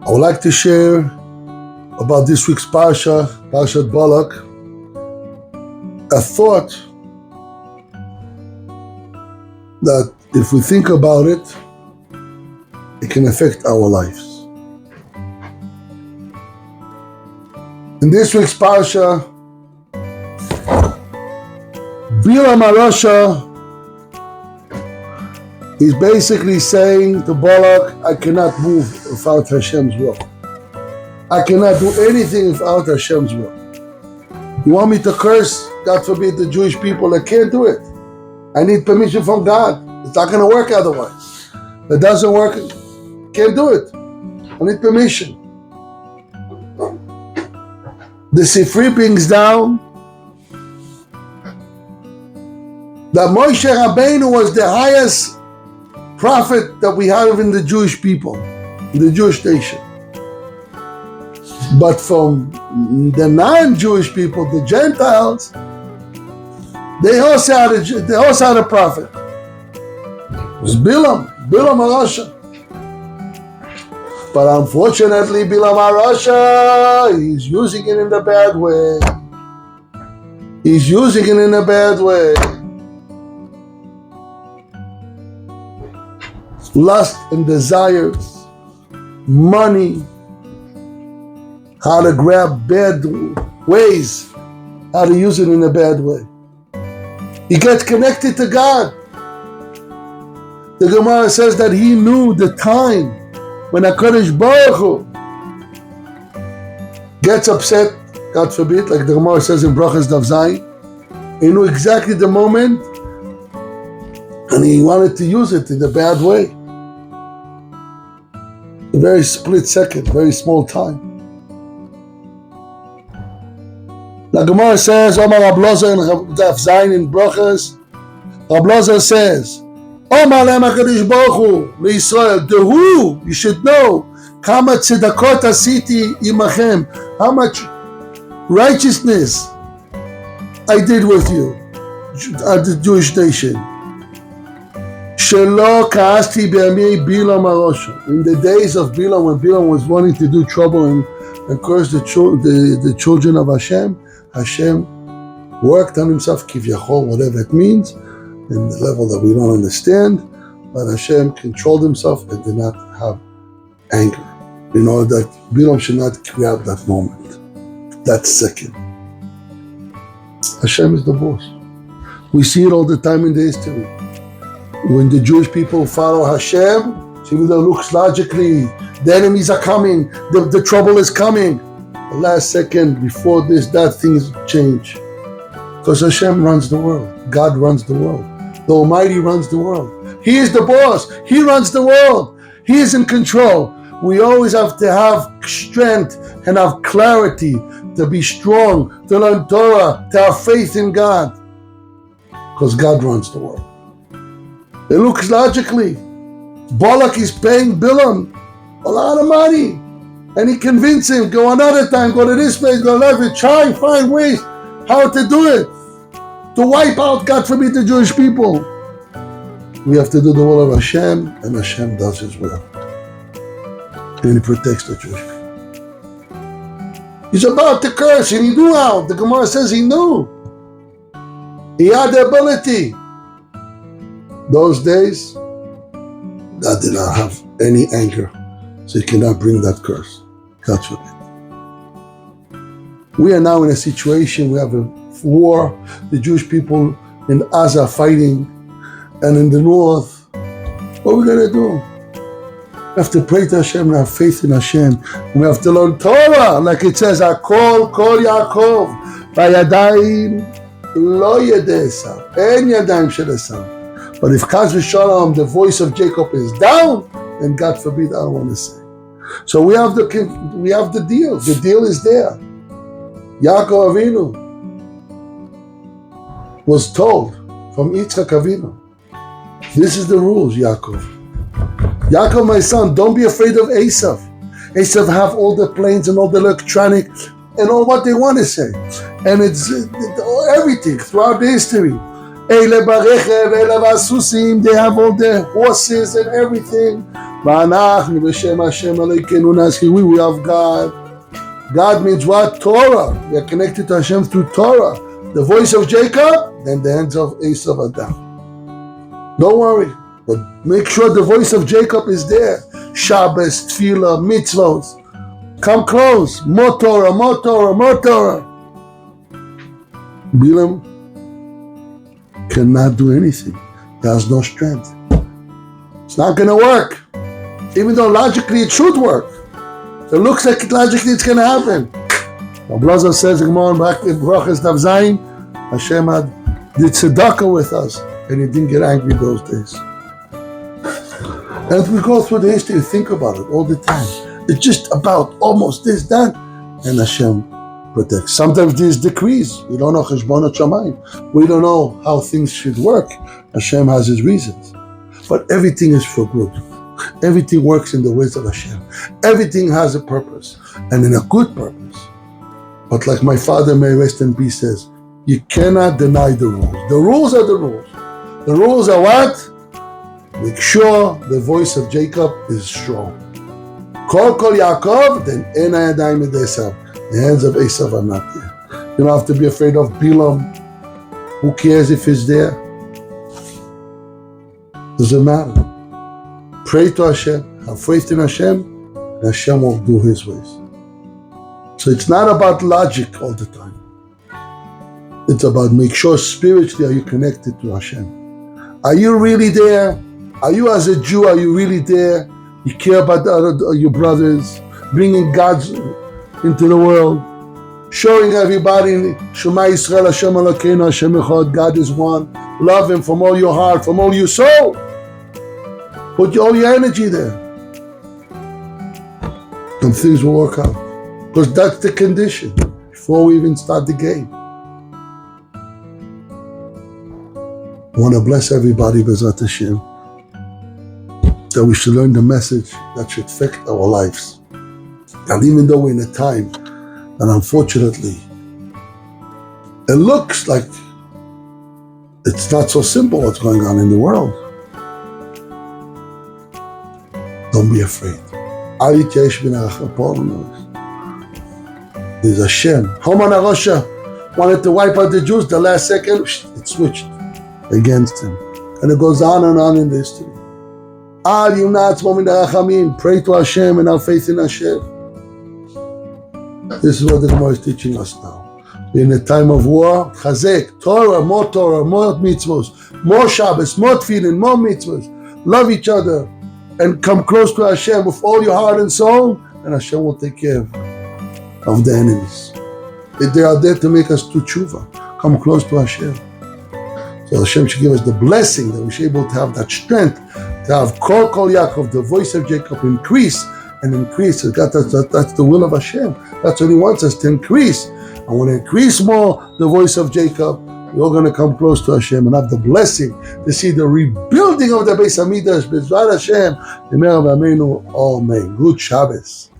I would like to share about this week's Parshas Balak, a thought that if we think about it, it can affect our lives. In this week's Parsha, Bilam HaRasha is basically saying to Balak, I cannot move without Hashem's will. I cannot do anything without Hashem's will. You want me to curse, God forbid, the Jewish people? I can't do it. I need permission from God. It's not going to work otherwise. If it doesn't work, can't do it. I need permission. The Sifri brings down that Moshe Rabbeinu was the highest prophet that we have in the Jewish people, in the Jewish nation. But from the non-Jewish people, the Gentiles, they also had a prophet. It was Bilam HaRasha. But unfortunately, Bilam HaRasha, he's using it in a bad way. He's using it in a bad way. Lust and desires, money, how to grab bad ways, how to use it in a bad way. He gets connected to God. The Gemara says that he knew the time when HaKadosh Baruch Hu gets upset, God forbid, like the Gemara says in Brachas Daf Zayin, he knew exactly the moment and he wanted to use it in a bad way. A very split second, very small time. The Gemara says, Omar Rab Lozer in Daf Zayin in Brachas, Rab Lozer says, Omar Le'em HaKadosh Baruch Hu L'Yisrael, Dehu, you should know, Kama tzedakot asiti imachem, how much righteousness I did with you, at the Jewish nation. Shelo ka'asti b'yamei Bilam HaRasha. In the days of Bilam, when Bilam was wanting to do trouble and curse the children of Hashem, Hashem worked on himself, kivyachol, whatever it means, in the level that we don't understand, but Hashem controlled himself and did not have anger, in order that Bilam should not grab that moment, that second. Hashem is the boss. We see it all the time in the history. When the Jewish people follow Hashem, even though it looks logically, the enemies are coming, the trouble is coming. The last second, before this, that things change. Because Hashem runs the world. God runs the world. The Almighty runs the world. He is the boss. He runs the world. He is in control. We always have to have strength and have clarity to be strong, to learn Torah, to have faith in God. Because God runs the world. It looks logically. Balak is paying Bilam a lot of money. And he convinced him, go another time, go to this place, go to that place, try and find ways how to do it. To wipe out, God forbid, the Jewish people. We have to do the will of Hashem, and Hashem does His will. And He protects the Jewish people. He's about to curse, and he knew how. The Gemara says he knew. He had the ability. Those days, God did not have any anger, so He cannot bring that curse. God forbid. We are now in a situation, we have a war, the Jewish people in Gaza fighting, and in the north. What are we going to do? We have to pray to Hashem and have faith in Hashem. We have to learn Torah, like it says, Hakol Kol Yaakov, Vayadayim Lo Yedei Esav, En Yadayim Shel Esav. But if Chas v'Shalom, the voice of Jacob is down, then God forbid, I don't want to say. So we have the deal. The deal is there. Yaakov Avinu was told from Yitzchak Avinu, this is the rules, Yaakov. Yaakov, my son, don't be afraid of Esav. Esav have all the planes and all the electronic and all what they want to say. And it's everything throughout the history. Eile barechev, eile vasusim, they have all their horses and everything. V'anachnu b'shem Hashem Elokeinu naskir, we have God. God means what? Torah. We are connected to Hashem through Torah. The voice of Jacob, then the hands of Esav are down. Don't worry, but make sure the voice of Jacob is there. Shabbos, Tefillah, mitzvot. Come close. More Torah, more Torah, more Torah. Bilam cannot do anything. He has no strength. It's not going to work. Even though logically it should work. It looks like logically it's going to happen. Blazer says, Parshas Daf Zayin, Hashem did tzedakah with us, and he didn't get angry those days. And we go through the history, think about it all the time. It's just about almost this, that, and Hashem protects. Sometimes there's decrees. We don't know Cheshbonot Shamayim. We don't know how things should work. Hashem has his reasons. But everything is for good. Everything works in the ways of Hashem. Everything has a purpose, and in a good purpose. But like my father, may rest in peace, says, you cannot deny the rules. The rules are the rules. The rules are what? Make sure the voice of Jacob is strong. Kol Yaakov, then en hayadayim ed Esav. The hands of Esav are not there. You don't have to be afraid of Bilam. Who cares if it's there? Doesn't matter. Pray to Hashem, have faith in Hashem, and Hashem will do his ways. So it's not about logic all the time. It's about make sure spiritually are you connected to Hashem. Are you really there? Are you as a Jew, are you really there? You care about your brothers, bringing God into the world, showing everybody, Shema Yisrael, Hashem Elokeinu, Hashem Echad, God is one. Love him from all your heart, from all your soul. Put all your energy there. And things will work out. Because that's the condition before we even start the game. I want to bless everybody, B'ezrat Hashem, that we should learn the message that should affect our lives. And even though we're in a time that unfortunately it looks like it's not so simple what's going on in the world, don't be afraid. There's Hashem. Haman HaRasha wanted to wipe out the Jews. The last second, it switched against him. And it goes on and on in the history. Pray to Hashem and have faith in Hashem. This is what the Gemara is teaching us now. We're in a time of war. Chazek, Torah, more mitzvos, more Shabbos, more tefillin, more mitzvos. Love each other and come close to Hashem with all your heart and soul, and Hashem will take care of the enemies. They are there to make us do tshuva. Come close to Hashem. So Hashem should give us the blessing that we should be able to have that strength, to have Kol Yaakov, the voice of Jacob, increase and increase. That's the will of Hashem. That's what he wants us to increase. And when we increase more the voice of Jacob, we're all going to come close to Hashem and have the blessing to see the rebuilding of the Beis Hamikdash. B'ezrat Hashem, Amen. Good Shabbos.